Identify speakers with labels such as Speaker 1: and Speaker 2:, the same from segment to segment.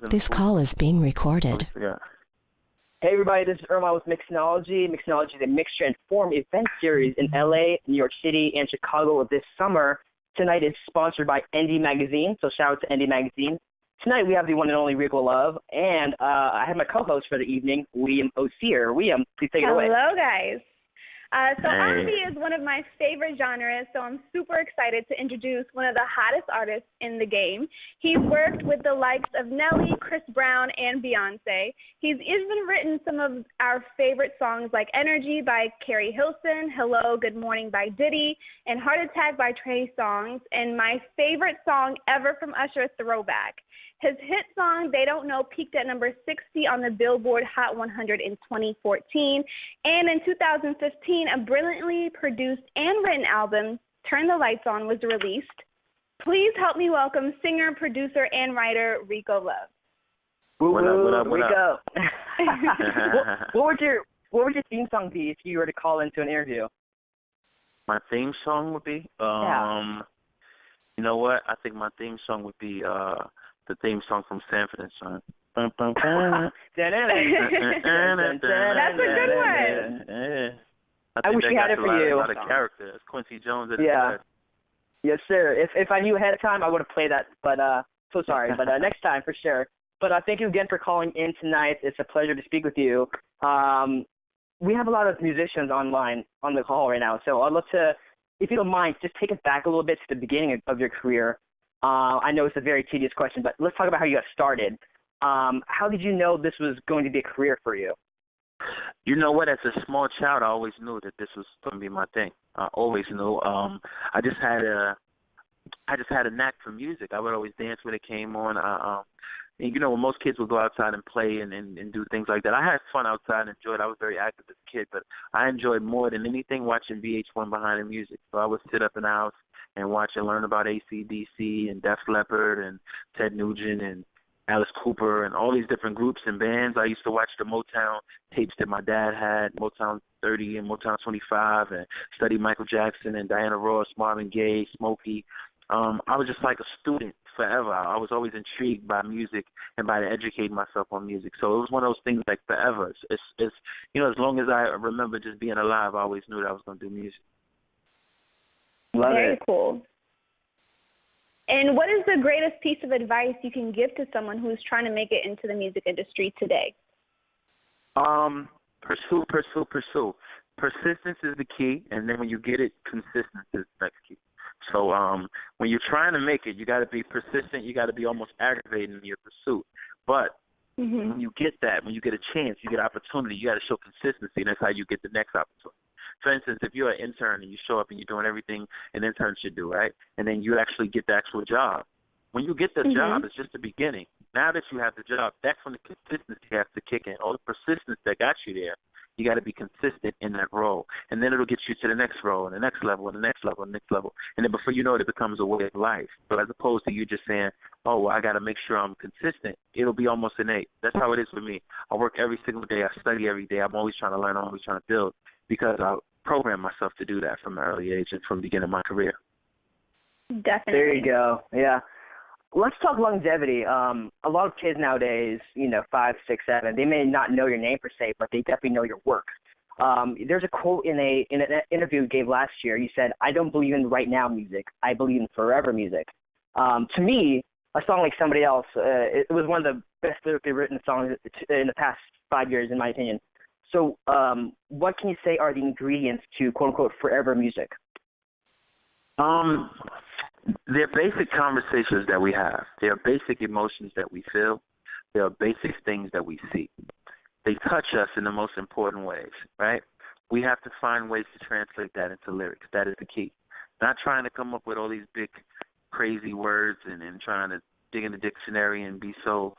Speaker 1: This call is being recorded.
Speaker 2: Hey everybody, this is Erman with MixKnowledgy. MixKnowledgy is a mixture and form event series in LA, New York City, and Chicago this summer. Tonight is sponsored by Indie Magazine, so shout out to Indie Magazine. Tonight we have the one and only Rico Love, and I have my co-host for the evening, Wiam Oussir. Wiam, please take it away.
Speaker 3: Hello, guys. R&B is one of my favorite genres, so I'm super excited to introduce one of the hottest artists in the game. He's worked with the likes of Nelly, Chris Brown, and Beyonce. He's even written some of our favorite songs like Energy by Keri Hilson, Hello, Good Morning by Diddy, and Heart Attack by Trey Songz, and my favorite song ever from Usher, Throwback. His hit song, They Don't Know, peaked at number 60 on the Billboard Hot 100 in 2014. And in 2015, a brilliantly produced and written album, Turn the Lights On, was released. Please help me welcome singer, producer, and writer Rico Love.
Speaker 2: What up,
Speaker 4: Rico?
Speaker 2: what would your theme song be if you were to call into an interview?
Speaker 4: My theme song would be? You know what? I think my theme song would be the theme song from Sanford and Son.
Speaker 3: That's a good one.
Speaker 2: I wish we had it for you.
Speaker 4: A lot of character. It's Quincy Jones.
Speaker 2: Yes, sir. If I knew ahead of time, I would have played that. But so sorry. But next time for sure. But thank you again for calling in tonight. It's a pleasure to speak with you. We have a lot of musicians online on the call right now, so I'd love to, if you don't mind, just take us back a little bit to the beginning of your career. I know it's a very tedious question, but let's talk about how you got started. How did you know this was going to be a career for you?
Speaker 4: You know what? As a small child, I always knew that this was going to be my thing. I always knew. I just had a knack for music. I would always dance when it came on. And, you know, when most kids would go outside and play and do things like that. I had fun outside and enjoyed it. I was very active as a kid, but I enjoyed more than anything watching VH1 behind the music. So I would sit up in the house and watch and learn about AC/DC and Def Leppard and Ted Nugent and Alice Cooper and all these different groups and bands. I used to watch the Motown tapes that my dad had, Motown 30 and Motown 25, and study Michael Jackson and Diana Ross, Marvin Gaye, Smokey. I was just like a student forever. I was always intrigued by music and by educating myself on music. So it was one of those things like forever. It's you know, as long as I remember just being alive, I always knew that I was going to do music.
Speaker 3: Very cool. And what is the greatest piece of advice you can give to someone who's trying to make it into the music industry today?
Speaker 4: Pursue. Persistence is the key, and then when you get it, consistency is the next key. So when you're trying to make it, you got to be persistent. You got to be almost aggravating in your pursuit. But when you get that, when you get a chance, you get opportunity, you got to show consistency, and that's how you get the next opportunity. For instance, if you're an intern and you show up and you're doing everything an intern should do, right, and then you actually get the actual job, when you get the job, it's just the beginning. Now that you have the job, that's when the consistency has to kick in. All the persistence that got you there, you got to be consistent in that role. And then it'll get you to the next role and the next level and the next level and the next level. And then before you know it, it becomes a way of life. So as opposed to you just saying, oh, well, I got to make sure I'm consistent, it'll be almost innate. That's how it is with me. I work every single day. I study every day. I'm always trying to learn. I'm always trying to build because I program myself to do that from an early age and from the beginning of my career.
Speaker 3: Definitely.
Speaker 2: There you go. Yeah. Let's talk longevity. A lot of kids nowadays, 5, 6, 7, they may not know your name per se, but they definitely know your work. There's a quote in an interview you gave last year. You said, "I don't believe in right now music. I believe in forever music." To me, a song like Somebody Else, it was one of the best lyrically written songs in the past 5 years, in my opinion. So what can you say are the ingredients to quote-unquote forever music?
Speaker 4: They're basic conversations that we have. They are basic emotions that we feel. They are basic things that we see. They touch us in the most important ways, right? We have to find ways to translate that into lyrics. That is the key. Not trying to come up with all these big, crazy words and trying to dig in the dictionary and be so,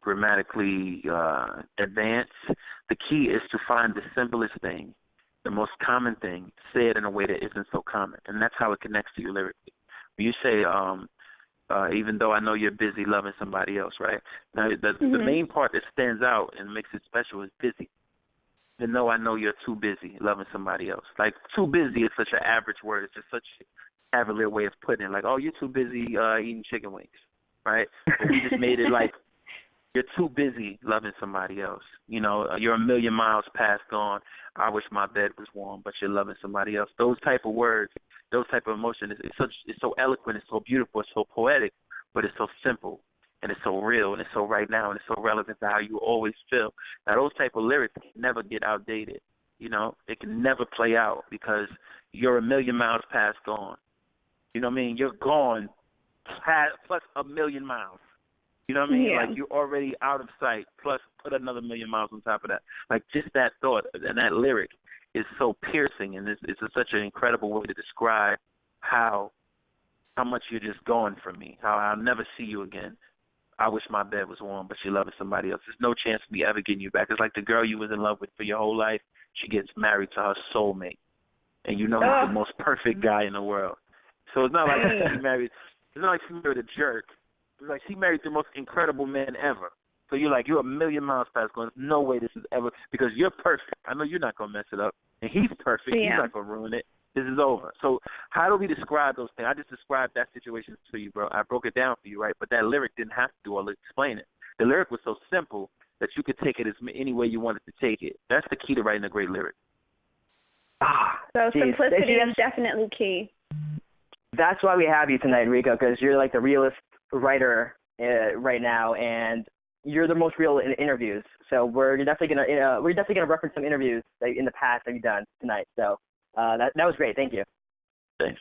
Speaker 4: grammatically advanced. The key is to find the simplest thing, the most common thing, say it in a way that isn't so common. And that's how it connects to you lyrically. When you say, even though I know you're busy loving somebody else, right? Now, the main part that stands out and makes it special is busy. Even though I know you're too busy loving somebody else. Like, too busy is such an average word. It's just such a cavalier way of putting it. Like, oh, you're too busy eating chicken wings. right? But we just made it like you're too busy loving somebody else. You know, you're a million miles past gone. I wish my bed was warm, but you're loving somebody else. Those type of words, those type of emotions, it's so eloquent, it's so beautiful, it's so poetic, but it's so simple, and it's so real, and it's so right now, and it's so relevant to how you always feel. Now, those type of lyrics can never get outdated. You know, it can never play out because you're a million miles past gone. You know what I mean? You're gone past, plus a million miles. You know what I mean?
Speaker 3: Yeah.
Speaker 4: Like, you're already out of sight, plus put another million miles on top of that. Like, just that thought and that lyric is so piercing, and it's such an incredible way to describe how much you're just gone from me, how I'll never see you again. I wish my bed was warm, but you're loving somebody else. There's no chance of me ever getting you back. It's like the girl you was in love with for your whole life, she gets married to her soulmate, and you know he's the most perfect guy in the world. So it's not like she married. It's not like she married a jerk. It's like she married the most incredible man ever. So you're a million miles past going, there's no way this is ever, because you're perfect. I know you're not going to mess it up. And he's perfect.
Speaker 3: Yeah.
Speaker 4: He's not going to ruin it. This is over. So how do we describe those things? I just described that situation to you, bro. I broke it down for you, right? But that lyric didn't have to do all the explaining. The lyric was so simple that you could take it as any way you wanted to take it. That's the key to writing a great lyric.
Speaker 3: So simplicity is definitely key.
Speaker 2: That's why we have you tonight, Rico, because you're like the realest writer right now, and you're the most real in interviews. So we're definitely gonna reference some interviews that in the past that you've done tonight. So that was great. Thank you.
Speaker 4: Thanks.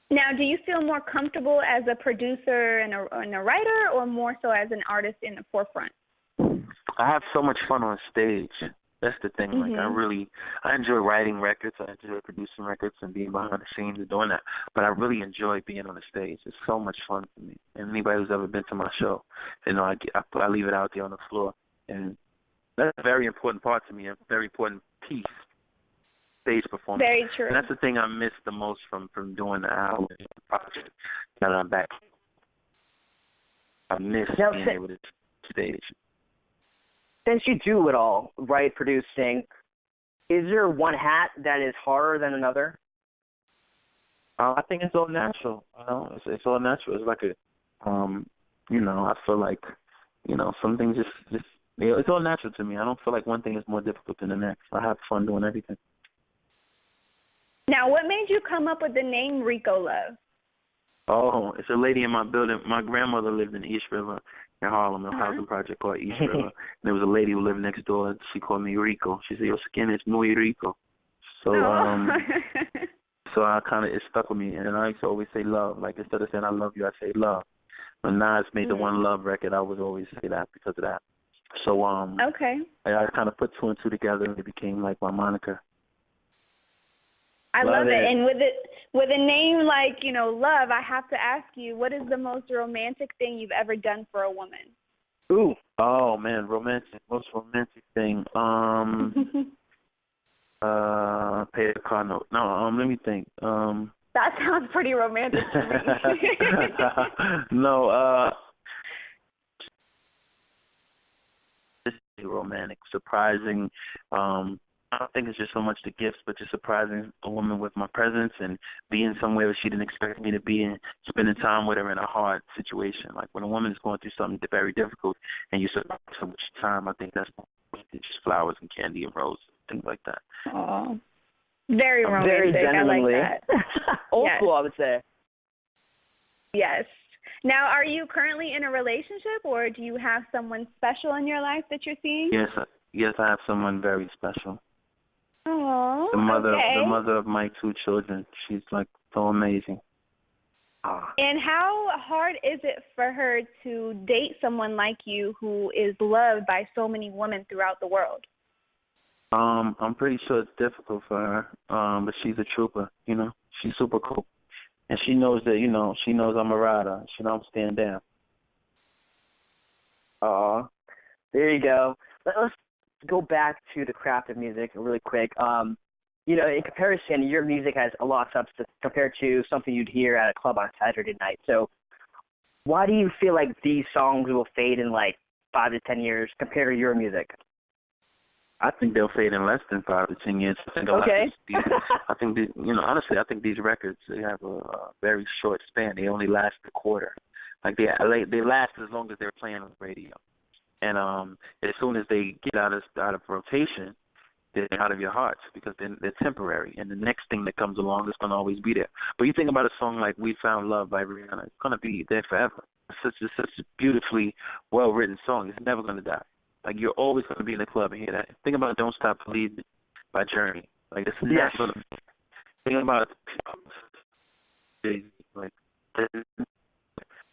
Speaker 3: Now, do you feel more comfortable as a producer and a writer, or more so as an artist in the forefront?
Speaker 4: I have so much fun on stage. That's the thing.
Speaker 3: Mm-hmm.
Speaker 4: Like, I enjoy writing records. I enjoy producing records and being behind the scenes and doing that. But I really enjoy being on the stage. It's so much fun for me. And anybody who's ever been to my show, I leave it out there on the floor. And that's a very important part to me, a very important piece, stage performance.
Speaker 3: Very true.
Speaker 4: And that's the thing I miss the most from doing the album project. Now that I'm back, I miss being able to stage.
Speaker 2: Since you do it all, write, produce, sing, is there one hat that is harder than another?
Speaker 4: I think it's all natural. It's all natural. It's like I feel like, some things just it's all natural to me. I don't feel like one thing is more difficult than the next. I have fun doing everything.
Speaker 3: Now, what made you come up with the name Rico Love?
Speaker 4: Oh, it's a lady in my building. My grandmother lived in East River in Harlem, a housing project called East River. And there was a lady who lived next door. She called me Rico. She said, "Your skin is muy rico." So, so it stuck with me. And I used to always say love. Like, instead of saying I love you, I say love. When Nas made the One Love record, I would always say that because of that. So,
Speaker 3: okay.
Speaker 4: I kind of put two and two together, and it became like my moniker.
Speaker 3: I love it. And with a name like, Love, I have to ask you, what is the most romantic thing you've ever done for a woman?
Speaker 2: Ooh.
Speaker 4: Oh, man, most romantic thing. Pay the car note. No, let me think.
Speaker 3: That sounds pretty romantic to me.
Speaker 4: No, just romantic, surprising. I don't think it's just so much the gifts, but just surprising a woman with my presence and being somewhere where she didn't expect me to be and spending time with her in a hard situation. Like, when a woman is going through something very difficult and you surprise her with time, I think that's just flowers and candy and roses, things like that.
Speaker 3: Oh, very romantic.
Speaker 2: Very genuinely.
Speaker 3: I like that.
Speaker 2: Old school, I would say.
Speaker 3: Yes. Now, are you currently in a relationship, or do you have someone special in your life that you're seeing?
Speaker 4: Yes, I have someone very special.
Speaker 3: Oh,
Speaker 4: the mother of my two children. She's like so amazing.
Speaker 3: And how hard is it for her to date someone like you who is loved by so many women throughout the world?
Speaker 4: I'm pretty sure it's difficult for her. But she's a trooper, She's super cool. And she knows that, she knows I'm a rider. She knows I'm staying down.
Speaker 2: There you go. Let's go back to the craft of music really quick. In comparison, your music has a lot of substance compared to something you'd hear at a club on Saturday night. So why do you feel like these songs will fade in like 5 to 10 years compared to your music?
Speaker 4: I think they'll fade in less than 5 to 10 years. I think honestly, I think these records, they have a very short span. They only last a quarter. Like they last as long as they're playing on the radio. And as soon as they get out of rotation, they're out of your hearts because they're temporary. And the next thing that comes along is going to always be there. But you think about a song like "We Found Love" by Rihanna, it's going to be there forever. It's such a beautifully well-written song. It's never going to die. Like, you're always going to be in the club and hear that. Think about "Don't Stop Believing" by Journey. Like, it's never going to. Think about like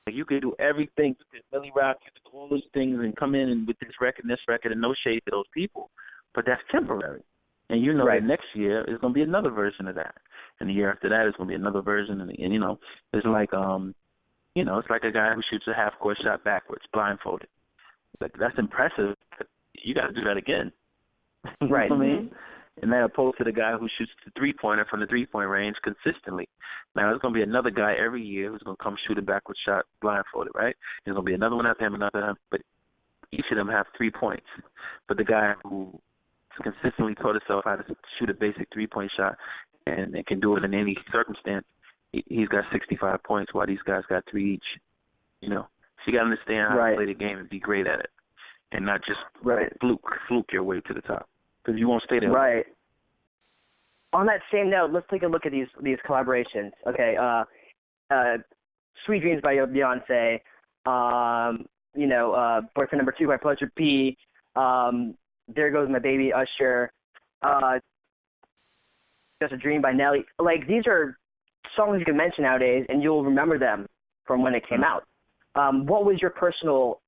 Speaker 4: you could do everything. You could Millie Rock, you could do all those things and come in and with this record, and no shade to those people. But that's temporary. And you know that next year is going to be another version of that. And the year after that is going to be another version. And you know, it's like, it's like a guy who shoots a half-court shot backwards, blindfolded. Like, that's impressive. You got to do that again.
Speaker 2: Right.
Speaker 4: You know what I mean? And that opposed to the guy who shoots the three-pointer from the three-point range consistently. Now, there's going to be another guy every year who's going to come shoot a backward shot blindfolded, right? There's going to be another one after him, but each of them have 3 points. But the guy who consistently taught himself how to shoot a basic three-point shot and can do it in any circumstance, he's got 65 points while these guys got 3 each. You know? So you got to understand how to play the game and be great at it and not just fluke your way to the top. Because you won't stay there.
Speaker 2: Right. On that same note, let's take a look at these collaborations. Okay, "Sweet Dreams" by Beyonce. "Boyfriend Number 2" by Pleasure P. "There Goes My Baby" Usher. "Just a Dream" by Nelly. Like, these are songs you can mention nowadays, and you'll remember them from when it came out. What was your personal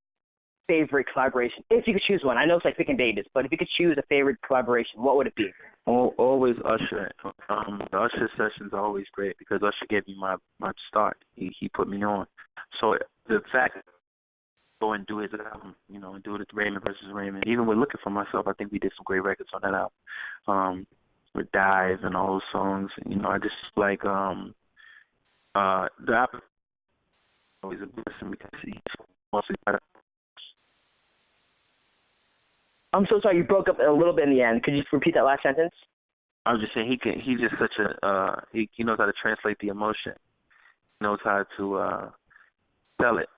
Speaker 2: favorite collaboration, if you could choose one? I know it's like picking babies, but if you could choose a favorite collaboration, what would it be?
Speaker 4: Always Usher. The Usher sessions are always great because Usher gave me my start. He put me on. So the fact that go and do his album, and do it with Raymond versus Raymond, even with "Looking for Myself," I think we did some great records on that album. With "Dive" and all those songs. I just like the album always a blessing because he's mostly better.
Speaker 2: I'm so sorry, you broke up a little bit in the end. Could you just repeat that last sentence?
Speaker 4: I was just saying he's just such a he knows how to translate the emotion. He knows how to sell it.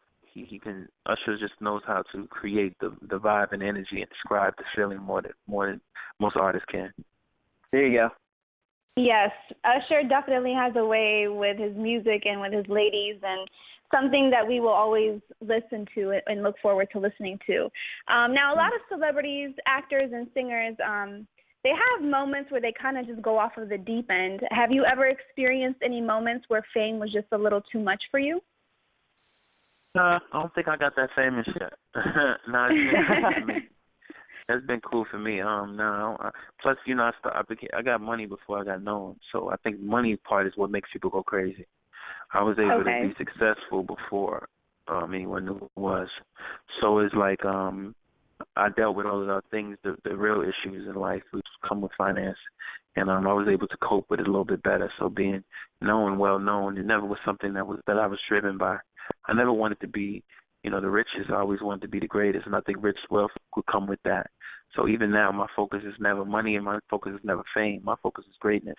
Speaker 4: Usher just knows how to create the vibe and energy and describe the feeling more than most artists can.
Speaker 2: There you go.
Speaker 3: Yes, Usher definitely has a way with his music and with his ladies, and something that we will always listen to and look forward to listening to. Now, a lot of celebrities, actors, and singers, they have moments where they kind of just go off of the deep end. Have you ever experienced any moments where fame was just a little too much for you?
Speaker 4: I don't think I got that famous yet. No, it's been cool for me. Plus, I got money before I got known, so I think money part is what makes people go crazy. I was able to be successful before anyone knew who I was. So it's like I dealt with all of the things, the real issues in life which come with finance, and I was able to cope with it a little bit better. So being known, well known, it never was something that I was driven by. I never wanted to be, the richest. I always wanted to be the greatest, and I think rich wealth would come with that. So even now, my focus is never money, and my focus is never fame. My focus is greatness.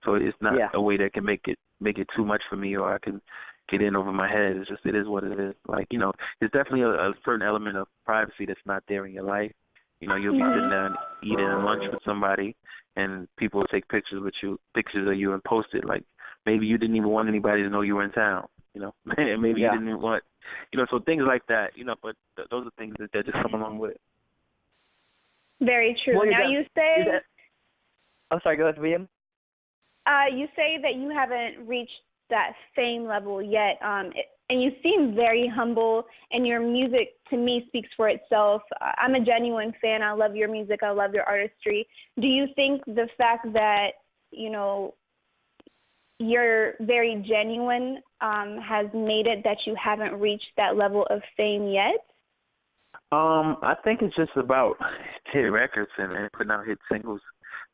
Speaker 4: So it's not a way that can make it too much for me, or I can get in over my head. It's just, it is what it is. Like, there's definitely a certain element of privacy that's not there in your life. You'll be sitting down eating lunch with somebody, and people will take pictures of you and post it. Like, maybe you didn't even want anybody to know you were in town. Maybe you didn't even want, so things like that. But those are things that just come along with it.
Speaker 3: Very true.
Speaker 2: Well,
Speaker 3: now you say...
Speaker 2: I'm sorry, go ahead, William.
Speaker 3: You say that you haven't reached that fame level yet, and you seem very humble, and your music, to me, speaks for itself. I'm a genuine fan. I love your music. I love your artistry. Do you think the fact that, you're very genuine has made it that you haven't reached that level of fame yet?
Speaker 4: I think it's just about hit records and putting out hit singles.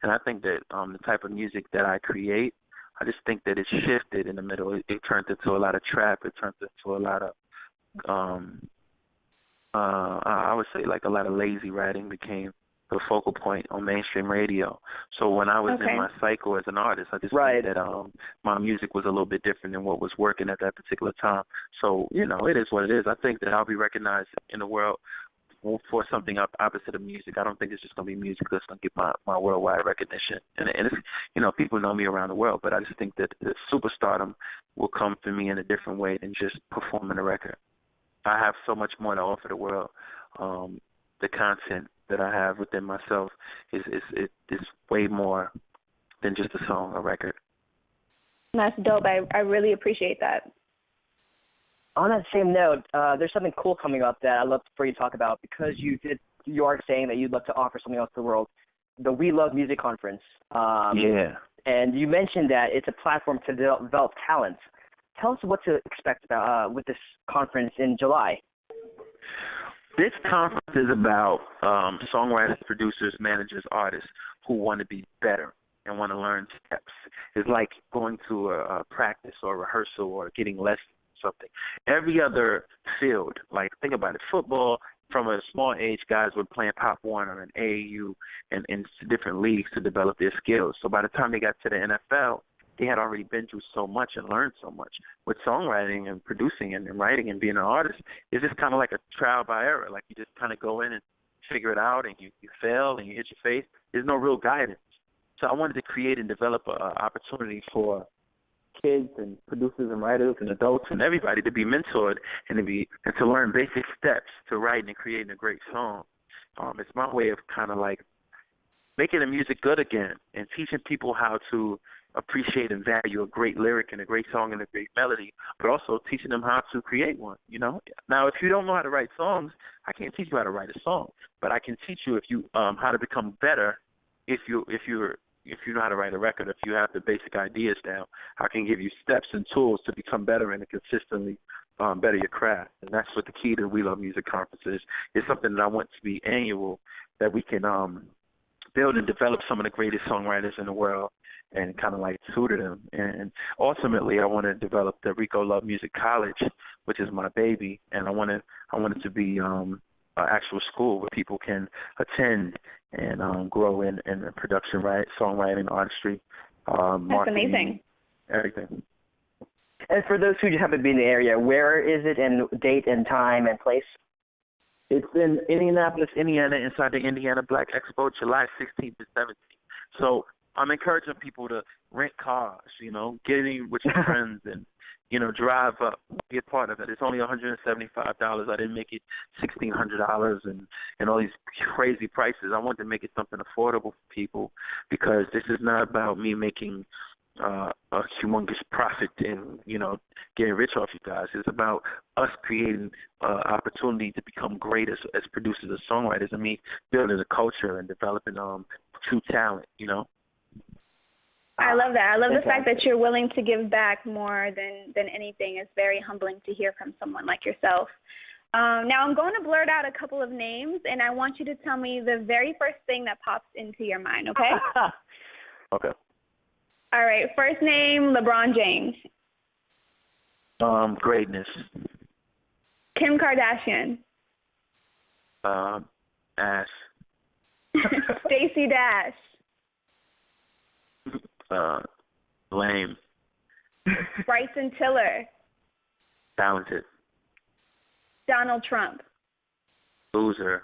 Speaker 4: And I think that the type of music that I create, I just think that it shifted in the middle. It turned into a lot of trap. It turned into a lot of, I would say like a lot of lazy writing became the focal point on mainstream radio. So when I was in my cycle as an artist, I just felt that my music was a little bit different than what was working at that particular time. So, you know, it is what it is. I think that I'll be recognized in the world for something opposite of music. I don't think it's just going to be music that's going to get my worldwide recognition. And it's, you know, people know me around the world, but I just think that the superstardom will come to me in a different way than just performing a record. I have so much more to offer the world. The content that I have within myself is way more than just a song or record.
Speaker 3: That's dope. I really appreciate that.
Speaker 2: On that same note, there's something cool coming up that I'd love for you to talk about, because you are saying that you'd love to offer something else to the world, the We Love Music Conference. And you mentioned that it's a platform to develop talent. Tell us what to expect about with this conference in July.
Speaker 4: This conference is about songwriters, producers, managers, artists who want to be better and want to learn steps. It's like going to a practice or rehearsal or getting lessons or something. Every other field, like think about it, football, from a small age, guys were playing Pop Warner and AAU and in different leagues to develop their skills. So by the time they got to the NFL, they had already been through so much and learned so much. With songwriting and producing and writing and being an artist, it's just kind of like a trial by error. Like you just kind of go in and figure it out, and you fail and you hit your face. There's no real guidance. So I wanted to create and develop an opportunity for kids and producers and writers and adults and everybody to be mentored and to learn basic steps to writing and creating a great song. It's my way of kind of like making the music good again and teaching people how to appreciate and value a great lyric and a great song and a great melody, but also teaching them how to create one, you know? Now, if you don't know how to write songs, I can't teach you how to write a song, but I can teach you how to become better if you know how to write a record, if you have the basic ideas down. I can give you steps and tools to become better and to consistently better your craft. And that's what the key to We Love Music Conference is. It's something that I want to be annual, that we can build and develop some of the greatest songwriters in the world and kind of like tutor them. And ultimately, I want to develop the Rico Love Music College, which is my baby, and I want it to be an actual school where people can attend and grow in production, songwriting, artistry, marketing.
Speaker 3: That's amazing.
Speaker 4: Everything.
Speaker 2: And for those who just haven't been in the area, where is it, and date and time and place?
Speaker 4: It's in Indianapolis, Indiana, inside the Indiana Black Expo, July 16th to 17th. So I'm encouraging people to rent cars, you know, get in with your friends and, you know, drive up, be a part of it. It's only $175. I didn't make it $1,600 and all these crazy prices. I wanted to make it something affordable for people, because this is not about me making a humongous profit and, you know, getting rich off you guys. It's about us creating opportunity to become great as producers and songwriters. I mean, building a culture and developing true talent, you know.
Speaker 3: I love that. I love the fact that you're willing to give back more than anything. It's very humbling to hear from someone like yourself. Now I'm going to blurt out a couple of names, and I want you to tell me the very first thing that pops into your mind, okay?
Speaker 4: Okay.
Speaker 3: All right. First name, LeBron James.
Speaker 4: Greatness.
Speaker 3: Kim Kardashian.
Speaker 4: Ass.
Speaker 3: Stacey Dash.
Speaker 4: Lame.
Speaker 3: Bryson Tiller.
Speaker 4: Talented.
Speaker 3: Donald Trump.
Speaker 4: Loser.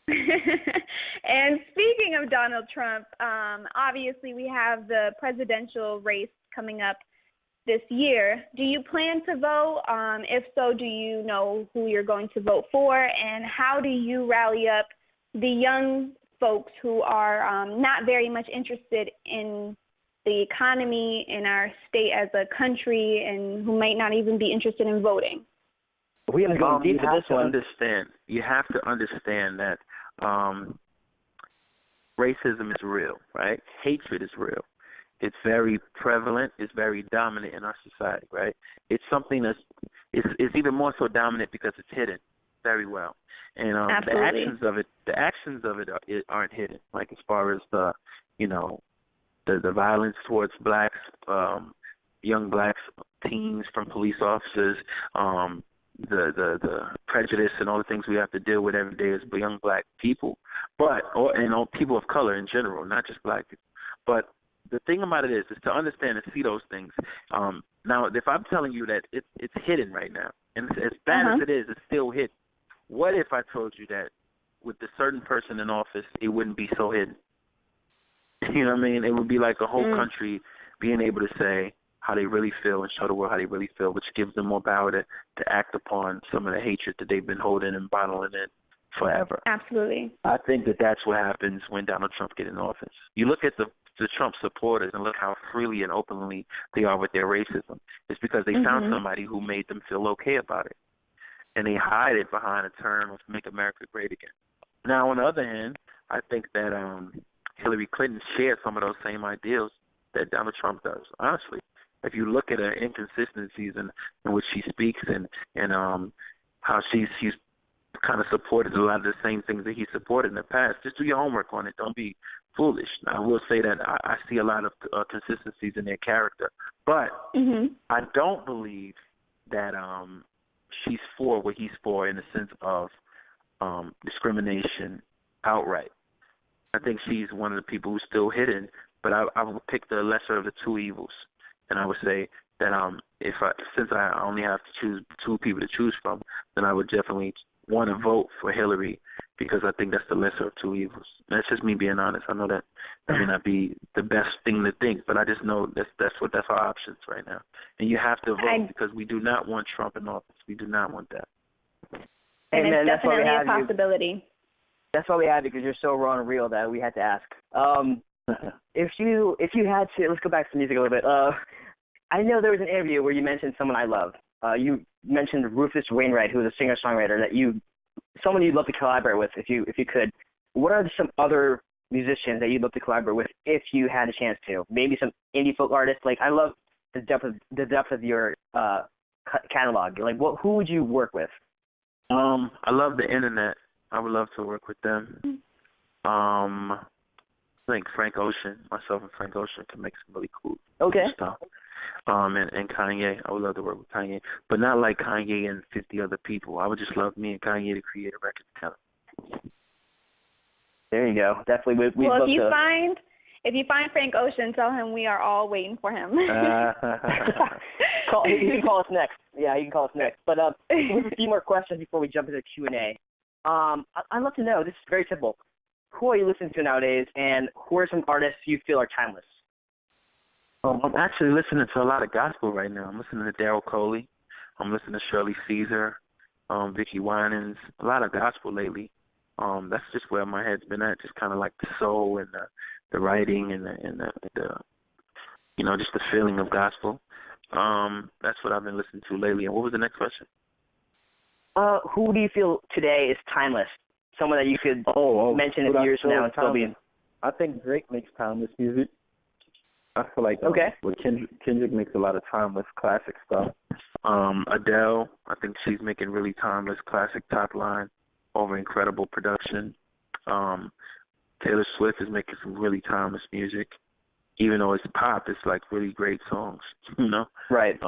Speaker 3: And speaking of Donald Trump, obviously we have the presidential race coming up this year. Do you plan to vote? If so, do you know who you're going to vote for? And how do you rally up the young folks who are not very much interested in the economy in our state as a country, and who might not even be interested in voting?
Speaker 2: We have to go deep to this one.
Speaker 4: You have to understand that racism is real, right? Hatred is real. It's very prevalent. It's very dominant in our society, right? It's something it's even more so dominant because it's hidden very well. And the actions of it aren't hidden. Like as far as the violence towards blacks, young blacks, teens from police officers, the prejudice and all the things we have to deal with every day as young black people, and people of color in general, not just black people. But the thing about it is to understand and see those things. Now, if I'm telling you that it's hidden right now, and as bad as it is, it's still hidden. What if I told you that with a certain person in office, it wouldn't be so hidden? You know what I mean? It would be like a whole country being able to say how they really feel and show the world how they really feel, which gives them more power to act upon some of the hatred that they've been holding and bottling in forever.
Speaker 3: Absolutely.
Speaker 4: I think that's what happens when Donald Trump gets in office. You look at the Trump supporters and look how freely and openly they are with their racism. It's because they found somebody who made them feel okay about it. And they hide it behind a term of Make America Great Again. Now, on the other hand, I think that Hillary Clinton shares some of those same ideals that Donald Trump does, honestly. If you look at her inconsistencies in which she speaks and how she's kind of supported a lot of the same things that he supported in the past, just do your homework on it. Don't be foolish. I will say that I see a lot of consistencies in their character. But I don't believe that she's for what he's for in the sense of discrimination outright. I think she's one of the people who's still hidden, but I would pick the lesser of the two evils. And I would say that since I only have to choose two people to choose from, then I would definitely want to vote for Hillary because I think that's the lesser of two evils. That's just me being honest. I know that may not be the best thing to think, but I just know that's our options right now. And you have to vote because we do not want Trump in office. We do not want that.
Speaker 3: And it's definitely a possibility.
Speaker 2: That's why we have you, because you're so raw and real that we had to ask. If you had to, let's go back to music a little bit. I know there was an interview where you mentioned someone I love. You mentioned Rufus Wainwright, who is a singer-songwriter someone you'd love to collaborate with if you could. What are some other musicians that you'd love to collaborate with if you had a chance to? Maybe some indie folk artists. Like, I love the depth of your catalog. Like, who would you work with?
Speaker 4: I love the internet. I would love to work with them. I think myself and Frank Ocean can make some really cool stuff. And Kanye, I would love to work with Kanye, but not like Kanye and 50 other people. I would just love me and Kanye to create a record together.
Speaker 2: There you go. Definitely.
Speaker 3: Well, if you find Frank Ocean, tell him we are all waiting for him.
Speaker 2: He can call us next. Yeah, he can call us next. But we have a few more questions before we jump into Q&A. I'd love to know. This is very simple. Who are you listening to nowadays, and who are some artists you feel are timeless?
Speaker 4: I'm actually listening to a lot of gospel right now. I'm listening to Daryl Coley. I'm listening to Shirley Caesar, Vicki Winans, a lot of gospel lately. That's just where my head's been at, just kind of like the soul and the writing and the just the feeling of gospel. That's what I've been listening to lately. And what was the next question?
Speaker 2: Who do you feel today is timeless? Someone that you could mention in years from now and still be.
Speaker 5: I think Drake makes timeless music. I feel like Kendrick makes a lot of timeless classic stuff.
Speaker 4: Adele, I think she's making really timeless classic top line over incredible production. Taylor Swift is making some really timeless music. Even though it's pop, it's like really great songs,
Speaker 2: Right.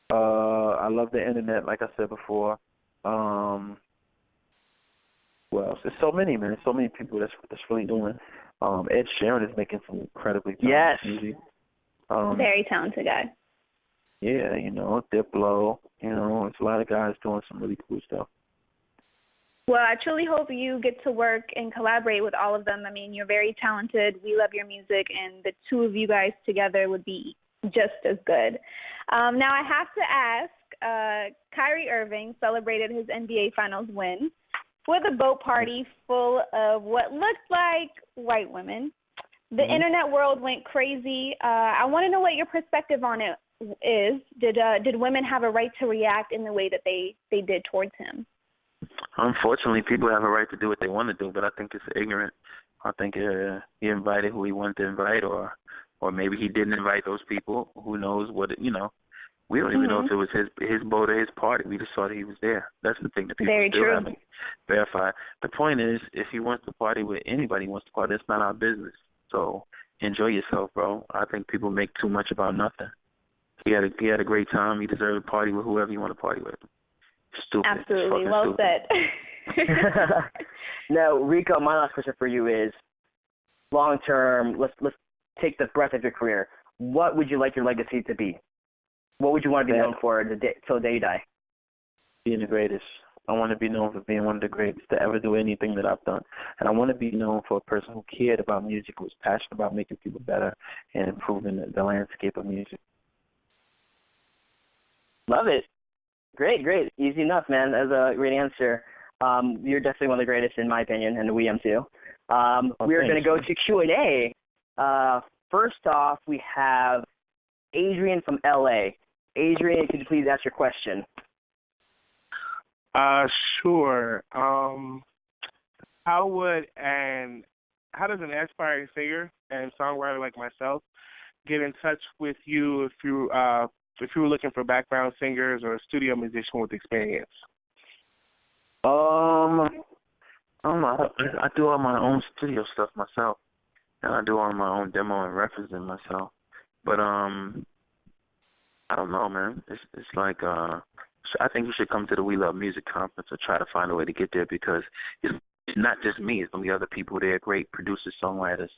Speaker 5: I love the internet, like I said before. Well, there's so many, man. There's so many people that's really doing. Ed Sheeran is making some incredibly talented music.
Speaker 3: Very talented guy.
Speaker 5: Yeah, Diplo. There's a lot of guys doing some really cool stuff.
Speaker 3: Well, I truly hope you get to work and collaborate with all of them. I mean, you're very talented. We love your music, and the two of you guys together would be just as good. Now, I have to ask, Kyrie Irving celebrated his NBA Finals win with a boat party full of what looks like white women. The internet world went crazy. I want to know what your perspective on it is. Did women have a right to react in the way that they did towards him?
Speaker 4: Unfortunately, people have a right to do what they want to do, but I think it's ignorant. I think he invited who he wanted to invite, or maybe he didn't invite those people. Who knows what we don't even know if it was his boat or his party. We just saw that he was there. That's the thing that people still haven't verified. The point is, if he wants to party with anybody who wants to party, it's not our business. So enjoy yourself, bro. I think people make too much about nothing. He had a great time. He deserved to party with whoever you want to party with. Stupid.
Speaker 3: Absolutely. Well
Speaker 4: stupid.
Speaker 3: said.
Speaker 2: Now, Rico, my last question for you is, long term, let's take the breadth of your career. What would you like your legacy to be? What would you want to be known for till the day you die?
Speaker 5: Being the greatest. I want to be known for being one of the greatest to ever do anything that I've done. And I want to be known for a person who cared about music, who was passionate about making people better and improving the landscape of music.
Speaker 2: Love it. Great. Easy enough, man. That's a great answer. You're definitely one of the greatest in my opinion, and we am too. We're going to go to Q&A. First off, we have Adrian from LA. Adrian, could you please ask your question?
Speaker 6: Sure. How does an aspiring singer and songwriter like myself get in touch with you if you were looking for background singers or a studio musician with experience?
Speaker 4: I don't know. I do all my own studio stuff myself, and I do all my own demo and referencing myself. But I don't know, man. It's like I think you should come to the We Love Music conference or try to find a way to get there, because it's not just me. It's going to be other people there, great producers, songwriters,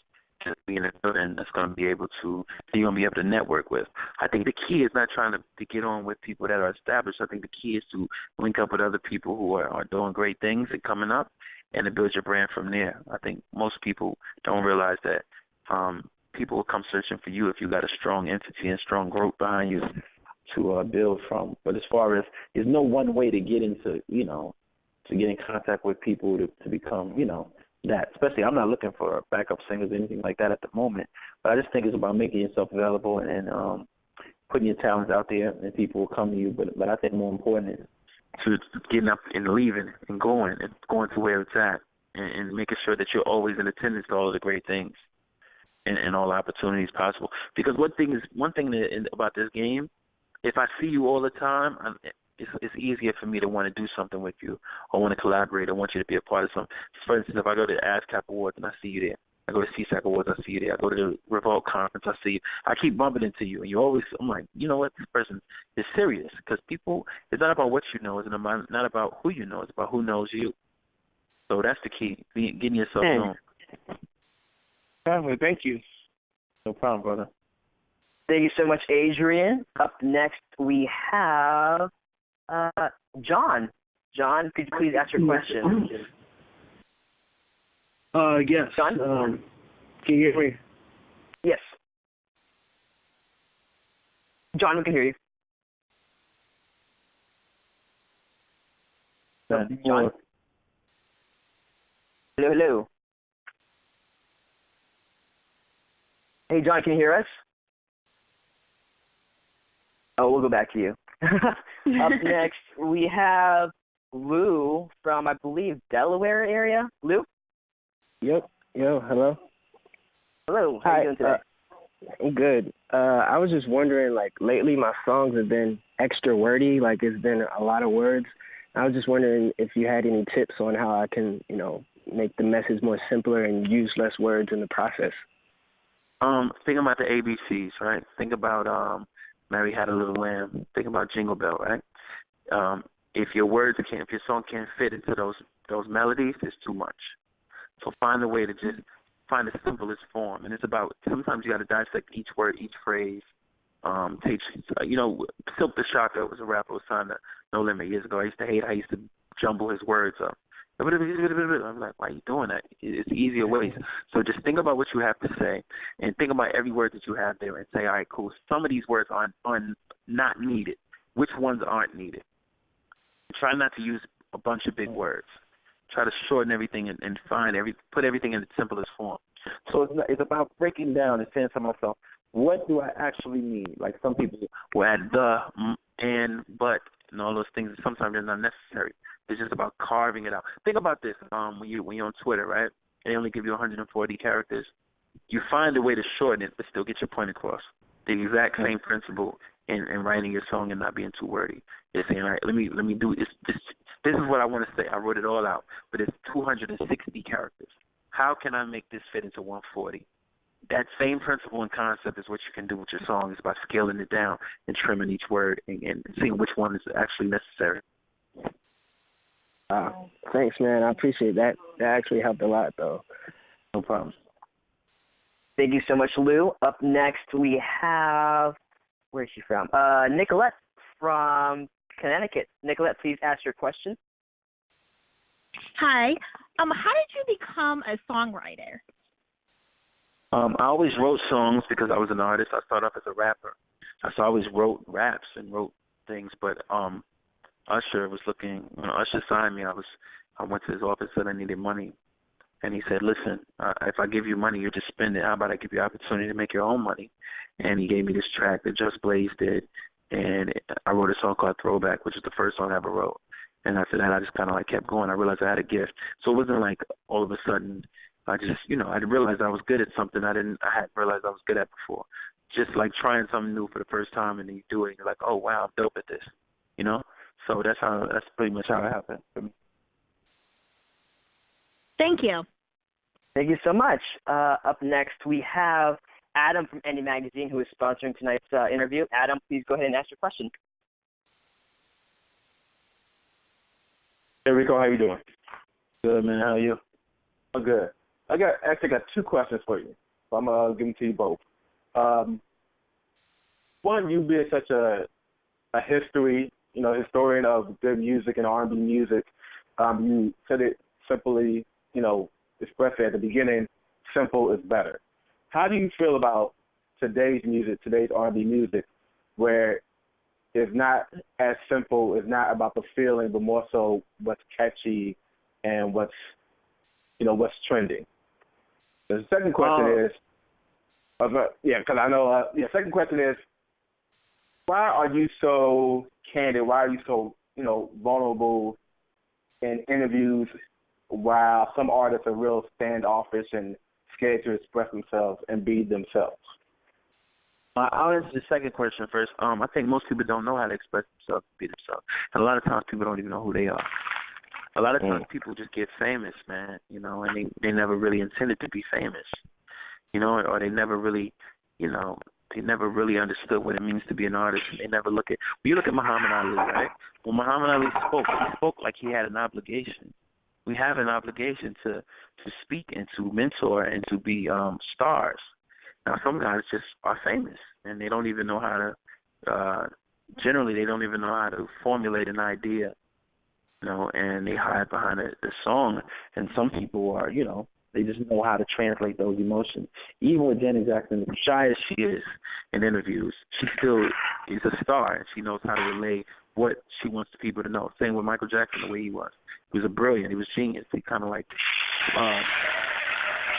Speaker 4: just being a building that's going to be able to, you're going to be able to network with. I think the key is not trying to get on with people that are established. I think the key is to link up with other people who are doing great things and coming up, and to build your brand from there. I think most people don't realize that people will come searching for you if you got a strong entity and strong growth behind you to build from. But as far as, there's no one way to get into, to get in contact with people to become, that. Especially, I'm not looking for backup singers or anything like that at the moment. But I just think it's about making yourself available and putting your talents out there, and people will come to you. But I think more important is to getting up and leaving and going to where it's at, and making sure that you're always in attendance to all of the great things and all the opportunities possible. Because one thing about this game, if I see you all the time, it's easier for me to want to do something with you or want to collaborate or want you to be a part of something. For instance, if I go to the ASCAP Awards and I see you there, I go to CSAC Awards, I see you there, I go to the Revolt Conference, I see you, I keep bumping into you, and I'm like, you know what, this person is serious, because people, it's not about what you know, it's not about who you know, it's about who knows you. So that's the key, getting yourself known.
Speaker 6: Thank you.
Speaker 5: No problem, brother.
Speaker 2: Thank you so much, Adrian. Up next, we have John. John, could you please ask your question?
Speaker 7: Yes.
Speaker 2: John?
Speaker 7: Can you hear me?
Speaker 2: Yes. John, we can hear you. John? Hello. Hey, John, can you hear us? Oh, we'll go back to you. Up next, we have Lou from, I believe, Delaware area. Lou?
Speaker 7: Yep. Yo, hello.
Speaker 2: Hello. How are you doing today?
Speaker 7: I'm good. I was just wondering, lately my songs have been extra wordy, it's been a lot of words. I was just wondering if you had any tips on how I can, make the message more simpler and use less words in the process.
Speaker 4: Think about the ABCs, right? Think about Mary Had a Little Lamb. Think about Jingle Bell, right? If your song can't fit into those melodies, it's too much. So find a way to just find the simplest form. And it's about, sometimes you got to dissect each word, each phrase. Silk the Shocker was a rapper who was signed to No Limit years ago. I used to hate how he used to jumble his words up. I'm like, why are you doing that? It's easier ways. So just think about what you have to say, and think about every word that you have there, and say, all right, cool. Some of these words are not needed. Which ones aren't needed? Try not to use a bunch of big words. Try to shorten everything and put everything in the simplest form. So it's about breaking down and saying to myself, what do I actually need? Like some people will add the, and, but, and all those things. Sometimes they're not necessary. It's just about carving it out. Think about this. When you're on Twitter, right? They only give you 140 characters. You find a way to shorten it, but still get your point across. The exact same principle in writing your song and not being too wordy. You're saying, all right, let me do this. This is what I want to say. I wrote it all out, but it's 260 characters. How can I make this fit into 140? that same principle and concept is what you can do with your songs by scaling it down and trimming each word and seeing which one is actually necessary.
Speaker 7: Thanks, man. I appreciate that. That actually helped a lot, though.
Speaker 4: No problem.
Speaker 2: Thank you so much, Lou. Up next, we have, where is she from? Nicolette from Connecticut. Nicolette, please ask your question.
Speaker 8: Hi. How did you become a songwriter?
Speaker 4: I always wrote songs because I was an artist. I started off as a rapper. So I always wrote raps and wrote things. But Usher was looking. When Usher signed me, I went to his office and said I needed money. And he said, listen, if I give you money, you just spend it. How about I give you the opportunity to make your own money? And he gave me this track that Just Blaze did. And I wrote a song called Throwback, which is the first song I ever wrote. And after that, I just kind of like kept going. I realized I had a gift. So it wasn't like all of a sudden I just, I realized I was good at something I hadn't realized I was good at before. Just like trying something new for the first time, and then you do it, and you're like, oh, wow, I'm dope at this, So that's pretty much how it happened for me.
Speaker 8: Thank you.
Speaker 2: Thank you so much. Up next, we have Adam from Indie Magazine, who is sponsoring tonight's interview. Adam, please go ahead and ask your question.
Speaker 9: Hey, Rico, how you doing?
Speaker 4: Good, man. How are you?
Speaker 9: I'm good. I actually got two questions for you. So I'm going to give them to you both. One, you being such a historian of good music and R&B music, you said it simply, expressed it at the beginning, simple is better. How do you feel about today's music, today's R&B music, where it's not as simple, it's not about the feeling, but more so what's catchy and what's trending? The second question is, because I know, second question is, why are you so candid? Why are you so, vulnerable in interviews while some artists are real standoffish and scared to express themselves and be themselves?
Speaker 4: I'll answer the second question first. I think most people don't know how to express themselves, be themselves. And a lot of times people don't even know who they are. A lot of times people just get famous, man, and they never really intended to be famous, or they never really, they never really understood what it means to be an artist. And they never when you look at Muhammad Ali, right? When Muhammad Ali spoke, he spoke like he had an obligation. We have an obligation to speak and to mentor and to be stars. Now, some guys just are famous, and they don't even know how to, generally they don't even know how to formulate an idea, and they hide behind the song. And some people are, they just know how to translate those emotions. Even with Janet Jackson, as shy as she is in interviews, she still is a star, and she knows how to relay what she wants the people to know. Same with Michael Jackson, the way he was. He was brilliant. He was genius. He kind of like,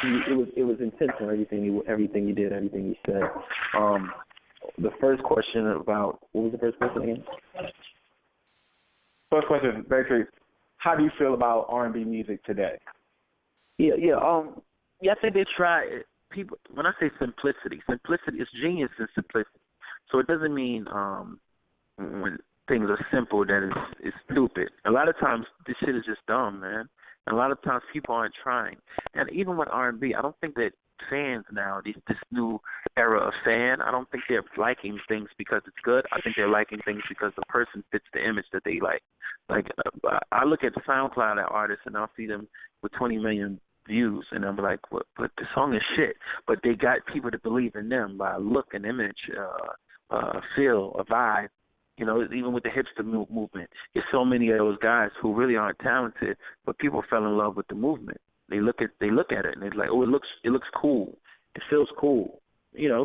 Speaker 4: it was intentional. Everything he did, everything he said. The first question about, what was the first question again?
Speaker 9: First question, basically, how do you feel about R&B music today?
Speaker 4: Yeah. I think they try. People, when I say simplicity is genius in simplicity. So it doesn't mean when things are simple that it's stupid. A lot of times this shit is just dumb, man. And a lot of times people aren't trying. And even with R&B, I don't think that fans now, this new era of fan, I don't think they're liking things because it's good. I think they're liking things because the person fits the image that they like. Like, I look at SoundCloud artists and I'll see them with 20 million views, and I'm like, but the song is shit. But they got people to believe in them by look and image, feel, a vibe. Even with the hipster movement, there's so many of those guys who really aren't talented, but people fell in love with the movement. They look at it and they're like, oh, it looks cool, it feels cool,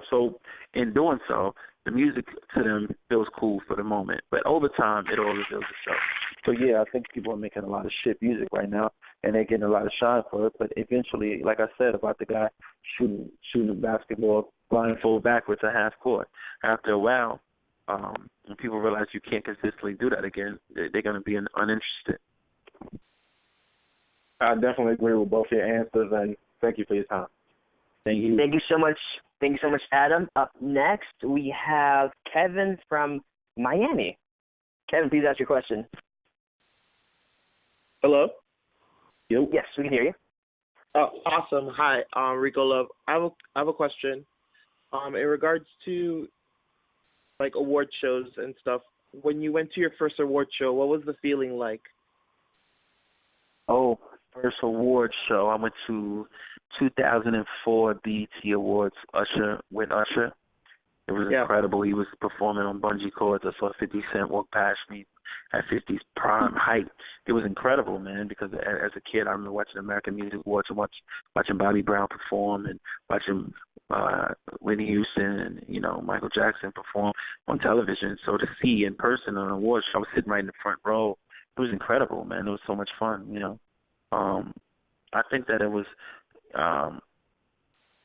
Speaker 4: So in doing so, the music to them feels cool for the moment, but over time, it all reveals itself. So yeah, I think people are making a lot of shit music right now, and they're getting a lot of shine for it. But eventually, like I said about the guy shooting a basketball blindfold backwards at half court, after a while. When people realize you can't consistently do that again, they're going to be uninterested.
Speaker 9: I definitely agree with both your answers, and thank you for your time.
Speaker 4: Thank you.
Speaker 2: Thank you so much. Thank you so much, Adam. Up next, we have Kevin from Miami. Kevin, please ask your question.
Speaker 9: Hello?
Speaker 2: Yes, we can hear you.
Speaker 10: Awesome. Hi, Rico Love. I have a question. In regards to like award shows and stuff, when you went to your first award show, what was the feeling like?
Speaker 4: Oh, first award show. I went to 2004 BET Awards. With Usher. It was incredible. He was performing on bungee cords. I saw 50 Cent walk past me at 50's prime height. It was incredible, man, because as a kid, I remember watching American Music Awards and watching Bobby Brown perform and watching Whitney Houston and, Michael Jackson perform on television. So to see in person on an award show, I was sitting right in the front row. It was incredible, man. It was so much fun, I think that it was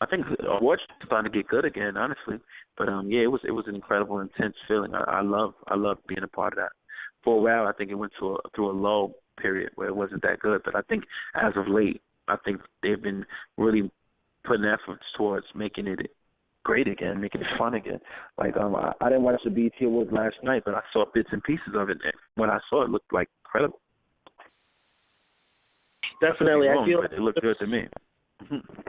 Speaker 4: I think awards are starting to get good again, honestly. But it was an incredible, intense feeling. I love being a part of that. For a while, I think it went through a low period where it wasn't that good. But I think as of late, I think they've been really putting efforts towards making it great again, making it fun again. Like I didn't watch the BET Awards last night, but I saw bits and pieces of it. And when I saw it, looked like incredible.
Speaker 10: Definitely, I feel
Speaker 4: it looked good to me.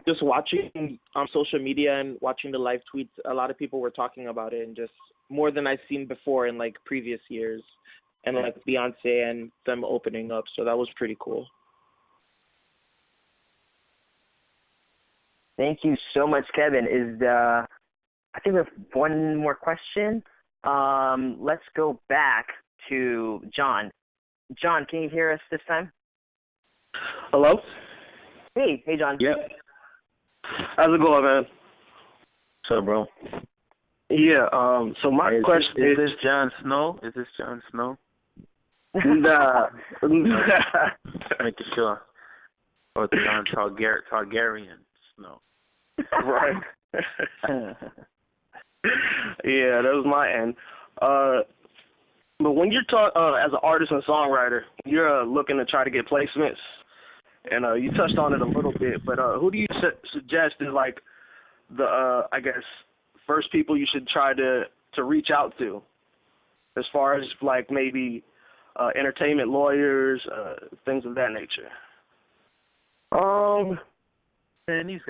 Speaker 10: Just watching on social media and watching the live tweets, a lot of people were talking about it, and just more than I've seen before in like previous years, and like Beyonce and them opening up. So that was pretty cool.
Speaker 2: Thank you so much, Kevin. I think we have one more question. Let's go back to John. John, can you hear us this time?
Speaker 11: Hello?
Speaker 2: Hey, John.
Speaker 11: Yep. How's it going, man?
Speaker 4: What's up, bro?
Speaker 11: Yeah, so my question
Speaker 4: is this Jon Snow? Is this Jon Snow?
Speaker 11: Nah.
Speaker 4: Making sure. Or Jon Targaryen Snow.
Speaker 11: Right. Yeah, that was my end. But when you're as an artist and songwriter, you're looking to try to get placements, and you touched on it a little bit, but who do you suggest is like the, I guess, first people you should try to reach out to, as far as like maybe entertainment lawyers, things of that nature?
Speaker 4: Man, these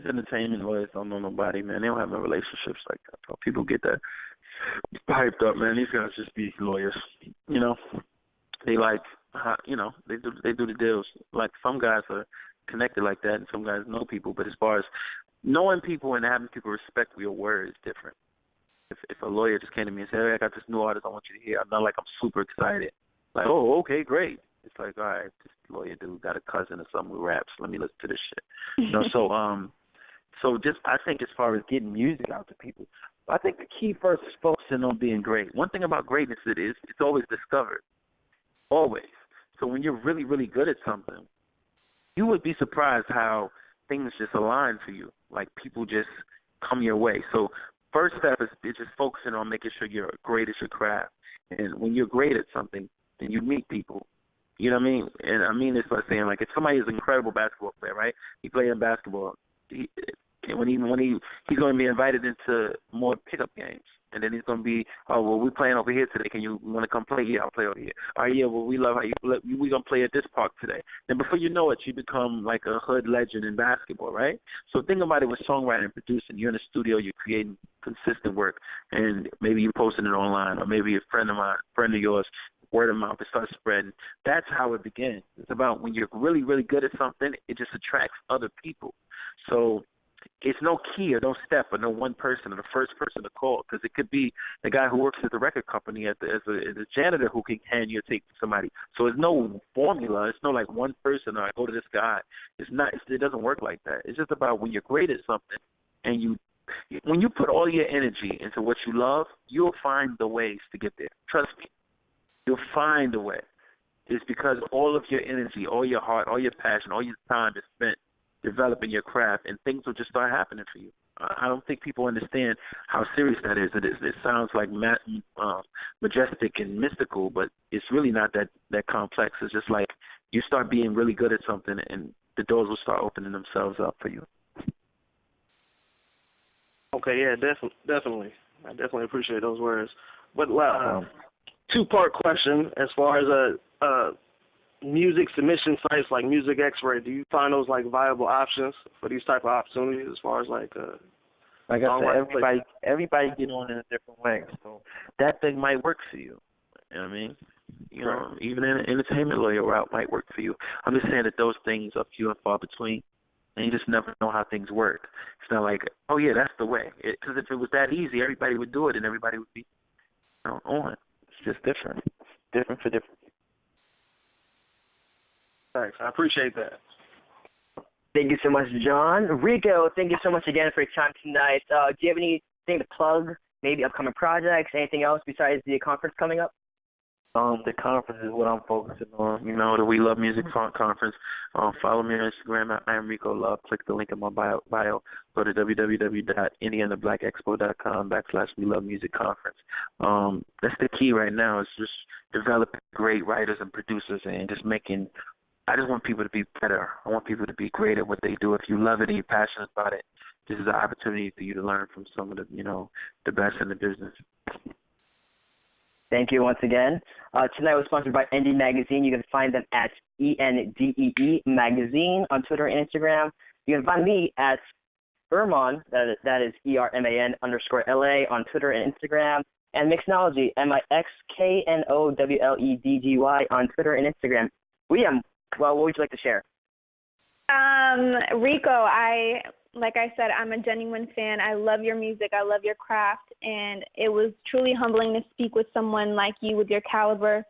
Speaker 4: entertainment lawyers don't know nobody, man. They don't have no relationships like that. So people get that hyped up, man. These guys just be lawyers, They like, they do the deals. Like some guys are connected like that, and some guys know people. But as far as knowing people and having people respect your word is different. If a lawyer just came to me and said, "Hey, I got this new artist I want you to hear," I'm not like I'm super excited. Like, oh, okay, great. It's like, all right, this lawyer dude got a cousin or something who raps. Let me listen to this shit. So just I think as far as getting music out to people, I think the key first is focusing on being great. One thing about greatness it's always discovered. Always. So when you're really, really good at something, you would be surprised how things just align for you. Like people just come your way. So first step is just focusing on making sure you're great at your craft. And when you're great at something, then you meet people. You know what I mean? And I mean this by saying, like, if somebody is an incredible basketball player, right? He played in basketball. He's going to be invited into more pickup games, and then he's going to be, oh, well, we're playing over here today. Can you want to come play here? I'll play over here. Oh, yeah, well, we love how we're going to play at this park today. Then before you know it, you become like a hood legend in basketball, right? So think about it with songwriting and producing. You're in the studio, you're creating consistent work, and maybe you're posting it online, or maybe a friend of yours, word of mouth, it starts spreading. That's how it begins. It's about when you're really, really good at something, it just attracts other people. So it's no key or no step or no one person or the first person to call, because it could be the guy who works at the record company as a janitor who can hand you a tape to somebody. So it's no formula. It's no like one person or I go to this guy. It's not. It doesn't work like that. It's just about when you're great at something and when you put all your energy into what you love, you'll find the ways to get there. Trust me. You'll find a way. It's because all of your energy, all your heart, all your passion, all your time is spent developing your craft, and things will just start happening for you. I don't think people understand how serious that is. It sounds like majestic and mystical, but it's really not that complex. It's just like you start being really good at something, and the doors will start opening themselves up for you.
Speaker 11: Okay, yeah, definitely. I definitely appreciate those words. But two-part question as far as music submission sites like Music X-Ray, do you find those like viable options for these type of opportunities as far as like
Speaker 5: I said, everybody get on in a different way. So that thing might work for you. You know what I mean? You know, even an entertainment lawyer route might work for you. I'm just saying that those things are few and far between, and you just never know how things work. It's not like, oh yeah, that's the way. Because if it was that easy, everybody would do it, and everybody would be, you know, on. It's just different. Different for different.
Speaker 11: Thanks. I appreciate that.
Speaker 2: Thank you so much, John. Rico, thank you so much again for your time tonight. Do you have anything to plug? Maybe upcoming projects? Anything else besides the conference coming up?
Speaker 5: The conference is what I'm focusing on. You know, the We Love Music Conference. Follow me on Instagram. I am Rico Love. Click the link in my bio. Go to www.indianablackexpo.com/We Love Music Conference. That's the key right now. Is just developing great writers and producers and just making. I just want people to be better. I want people to be great at what they do. If you love it and you're passionate about it, this is an opportunity for you to learn from some of the, you know, the best in the business.
Speaker 2: Thank you once again. Tonight was sponsored by Indie Magazine. You can find them at ENDEE Magazine on Twitter and Instagram. You can find me at Erman, that is ERMAN_LA on Twitter and Instagram, and MixKnowledgy, MixKnowledgy on Twitter and Instagram. Wiam, well, what would you like to share?
Speaker 3: Rico, like I said, I'm a genuine fan. I love your music. I love your craft. And it was truly humbling to speak with someone like you with your caliber.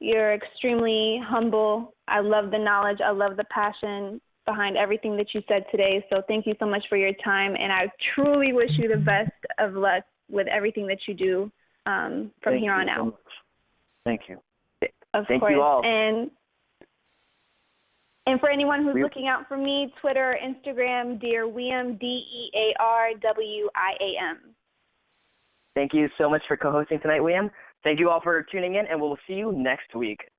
Speaker 3: You're extremely humble. I love the knowledge. I love the passion behind everything that you said today. So thank you so much for your time. And I truly wish you the best of luck with everything that you do from here on out.
Speaker 5: Thank you.
Speaker 3: Of
Speaker 2: Thank
Speaker 3: course.
Speaker 2: you all.
Speaker 3: And for anyone who's looking out for me, Twitter, Instagram, Dear Wiam, DearWiam.
Speaker 2: Thank you so much for co-hosting tonight, Wiam. Thank you all for tuning in, and we'll see you next week.